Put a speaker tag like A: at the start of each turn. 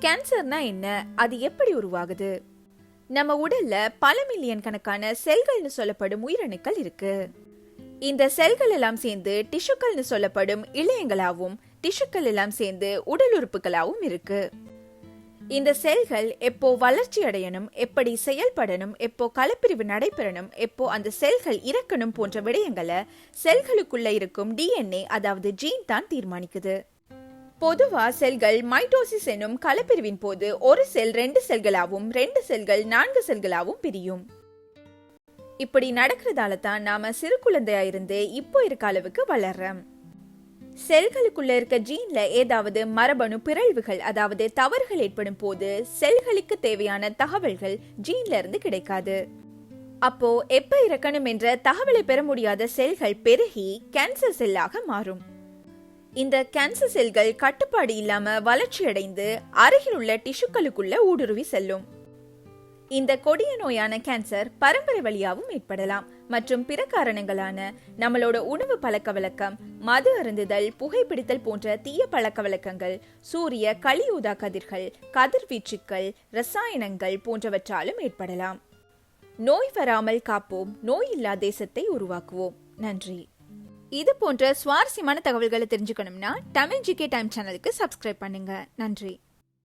A: கேன்சர்னா என்ன, அது எப்படி உருவாகுது? நம்ம உடல்ல பல மில்லியன் கணக்கான செல்கள்னு சொல்லப்படும் உயிரணுக்கள் இருக்கு. இந்த செல்கள் எல்லாம் சேர்ந்து டிஷ்யூக்கள்னு சொல்லப்படும் இழையங்களாவும் டிஷ்யூக்கள் எல்லாம் சேர்ந்து உடல் உறுப்புகளாவும் இருக்கு. இந்த செல்கள் எப்போ வளர்ச்சி அடையணும், எப்படி செயல்படணும், எப்போ கலப்பிரிவு நடைபெறணும், எப்போ அந்த செல்கள் இறக்கணும் போன்ற விடயங்களை செல்களுக்குள்ள இருக்கும் டிஎன்ஏ அதாவது ஜீன் தான் தீர்மானிக்குது. பொதுவா செல்கள் மைட்டோசிஸ் எனும் கலப்பிரிவின் போது ஒரு செல் 2 செல்களாவும் 2 செல்கள் 4 செல்களாவும் பிரியும். இப்படி நடக்கிறதால தான் நாம சிறு குழந்தையா இருந்து இப்போ இருக்க அளவுக்கு வளர்றோம். செல்களுக்குள்ள இருக்க ஜீன்ல ஏதாவது மரபணு பிறழ்வுகள் அதாவது தவறுகள் ஏற்படும் போது செல்களுக்கு தேவையான தகவல்கள் ஜீன்ல இருந்து கிடைக்காது. அப்போ எப்ப இறக்கணும் என்ற தகவலை பெற முடியாத செல்கள் பெருகி கேன்சர் செல்லாக மாறும். இந்த கேன்சர் செல்கள் கட்டுப்பாடு இல்லாம வளர்ச்சி அடைந்து அருகில் உள்ள டிஷ்யூக்களுக்குள்ள ஊடுருவி செல்லும். இந்த கொடிய நோயான கேன்சர் பரம்பரை வழியாகவும் ஏற்படலாம் மற்றும் பிற காரணங்களான நம்மளோட உணவு பழக்க வழக்கம், மது அருந்துதல், புகைப்பிடித்தல் போன்ற தீய பழக்க வழக்கங்கள், சூரிய கலியூதா கதிர்கள், கதிர்வீச்சுக்கள், ரசாயனங்கள் போன்றவற்றாலும் ஏற்படலாம். நோய் வராமல் காப்போம், நோய் இல்லா தேசத்தை உருவாக்குவோம். நன்றி. இது போன்ற சுவாரஸ்யமான தகவல்களை தெரிஞ்சுக்கணும்னா தமிழ் ஜிகே டைம் சேனலுக்கு சப்ஸ்கிரைப் பண்ணுங்க. நன்றி.